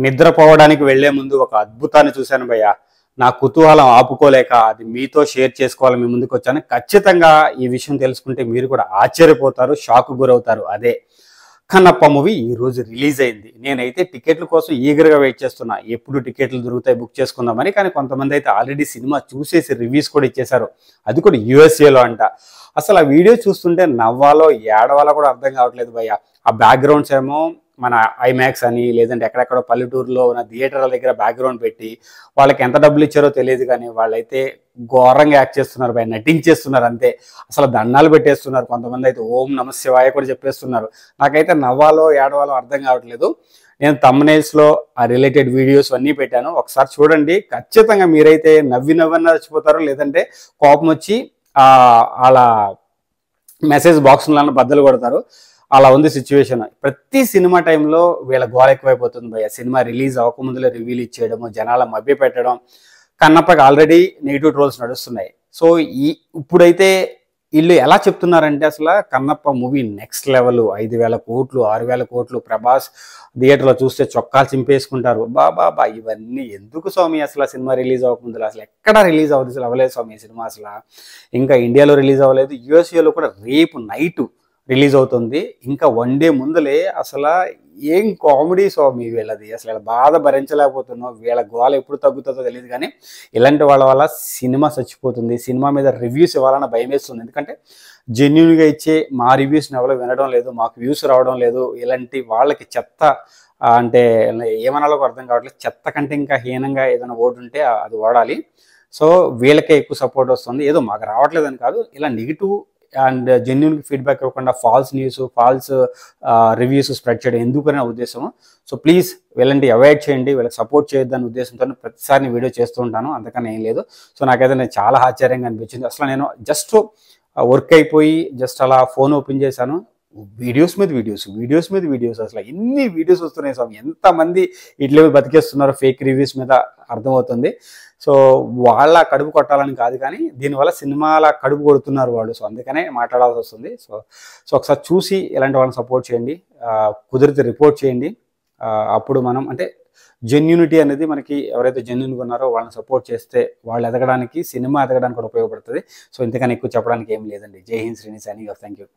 నిద్రపోవడానికి వెళ్లే ముందు ఒక అద్భుతాన్ని చూశాను భయ్య. నా కుతూహలం ఆపుకోలేక అది మీతో షేర్ చేసుకోవాలని మీ ముందుకు వచ్చాను. ఖచ్చితంగా ఈ విషయం తెలుసుకుంటే మీరు కూడా ఆశ్చర్యపోతారు, షాక్ గురవుతారు. అదే కన్నప్ప మూవీ ఈ రోజు రిలీజ్ అయింది. నేనైతే టికెట్ల కోసం ఈగర్గా వెయిట్ చేస్తున్నా, ఎప్పుడు టికెట్లు దొరుకుతాయి బుక్ చేసుకుందామని. కానీ కొంతమంది అయితే ఆల్రెడీ సినిమా చూసేసి రివ్యూస్ కూడా ఇచ్చేశారు, అది కూడా యూఎస్ఏలో అంట. అసలు ఆ వీడియో చూస్తుంటే నవ్వాలో ఏడవాలో కూడా అర్థం కావట్లేదు భయ్య. ఆ బ్యాక్గ్రౌండ్స్ ఏమో మన ఐమాక్స్ అని, లేదంటే ఎక్కడెక్కడో పల్లెటూరులో ఉన్న థియేటర్ల దగ్గర బ్యాక్గ్రౌండ్ పెట్టి వాళ్ళకి ఎంత డబ్బులు ఇచ్చారో తెలియదు, కానీ వాళ్ళైతే ఘోరంగా యాక్ట్ చేస్తున్నారు భయ, నటించేస్తున్నారు అంతే. అసలు దండాలు పెట్టేస్తున్నారు, కొంతమంది అయితే ఓం నమ శివాయ కూడా చెప్పేస్తున్నారు. నాకైతే నవ్వాలో ఏడవాలో అర్థం కావట్లేదు. నేను థంబ్నెయిల్స్లో ఆ రిలేటెడ్ వీడియోస్ అన్నీ పెట్టాను, ఒకసారి చూడండి. ఖచ్చితంగా మీరైతే నవ్వన్నా చచ్చిపోతారు, లేదంటే కోపం వచ్చి అలా మెసేజ్ బాక్స్లో బద్దలు కొడతారు. అలా ఉంది సిచ్యువేషన్. ప్రతి సినిమా టైంలో వీళ్ళ గోల ఎక్కువైపోతుంది భయ్య. సినిమా రిలీజ్ అవ్వకముందులో రివ్యూలు ఇచ్చేయడము, జనాల మభ్య పెట్టడం. కన్నప్పకి ఆల్రెడీ నెగిటివ్ ట్రోల్స్ నడుస్తున్నాయి. సో ఇప్పుడైతే వీళ్ళు ఎలా చెప్తున్నారంటే అసలు కన్నప్ప మూవీ నెక్స్ట్ లెవెల్, 5,000 కోట్లు 6,000 కోట్లు, ప్రభాస్ థియేటర్లో చూస్తే చొక్కాలు చింపేసుకుంటారు. బాబా ఇవన్నీ ఎందుకు స్వామి? అసలు సినిమా రిలీజ్ అవ్వకముందు అసలు ఎక్కడ రిలీజ్ అవ్వదు, అసలు అవ్వలేదు స్వామి సినిమా. అసలు ఇంకా ఇండియాలో రిలీజ్ అవ్వలేదు, యూఎస్ఏలో కూడా రేపు నైటు రిలీజ్ అవుతుంది. ఇంకా 1 డే ముందులే. అసలు ఏం కామెడీ స్వామి వీళ్ళది, అసలు బాధ భరించలేకపోతున్నాం. వీళ్ళ గోల ఎప్పుడు తగ్గుతుందో తెలియదు, కానీ ఇలాంటి వాళ్ళ వల్ల సినిమా చచ్చిపోతుంది. సినిమా మీద రివ్యూస్ ఇవ్వాలన్న భయం వేస్తుంది. ఎందుకంటే జెన్యున్గా ఇచ్చే మా రివ్యూస్ని ఎవరో వినడం లేదు, మాకు వ్యూస్ రావడం లేదు. ఇలాంటి వాళ్ళకి చెత్త అంటే ఏమనాలో అర్థం కావట్లేదు. చెత్త కంటే ఇంకా హీనంగా ఏదైనా ఓటు ఉంటే అది ఓడాలి. సో వీళ్ళకే ఎక్కువ సపోర్ట్ వస్తుంది. ఏదో మాకు రావట్లేదని కాదు, ఇలా నెగిటివ్ అండ్ జెన్యున్ ఫీడ్బ్యాక్ ఇవ్వకుండా false news, false reviews spread చేయడం ఎందుకనే ఉద్దేశము. సో ప్లీజ్ వీళ్ళంటి అవాయిడ్ చేయండి, వీళ్ళకి సపోర్ట్ చేయొద్దన్న ఉద్దేశంతో ప్రతిసారి వీడియో చేస్తూ ఉంటాను, అంతకన్నా ఏం లేదు. సో నాకైతే చాలా ఆశ్చర్యంగా అనిపించింది. అసలు నేను జస్ట్ వర్క్ అయిపోయి జస్ట్ అలా ఫోన్ ఓపెన్ చేశాను, వీడియోస్ మీద వీడియోస్ అసలు ఎన్ని వీడియోస్ వస్తున్నాయి స్వామి. ఎంతమంది ఇట్లా బతికేస్తున్నారో ఫేక్ రివ్యూస్ మీద అర్థమవుతుంది. సో వాళ్ళ కడుపు కొట్టాలని కాదు, కానీ దీనివల్ల సినిమాల కడుపు కొడుతున్నారు వాళ్ళు. సో అందుకనే మాట్లాడాల్సి వస్తుంది. సో ఒకసారి చూసి ఇలాంటి వాళ్ళని సపోర్ట్ చేయండి, కుదిరితే రిపోర్ట్ చేయండి. అప్పుడు మనం అంటే జెన్యూనిటీ అనేది మనకి ఎవరైతే జెన్యూన్గా ఉన్నారో వాళ్ళని సపోర్ట్ చేస్తే వాళ్ళు ఎదగడానికి, సినిమా ఎదగడానికి కూడా ఉపయోగపడుతుంది. సో ఇంతకన్నా ఎక్కువ చెప్పడానికి ఏం లేదండి. జై Hind, Srini signing off. Thank you.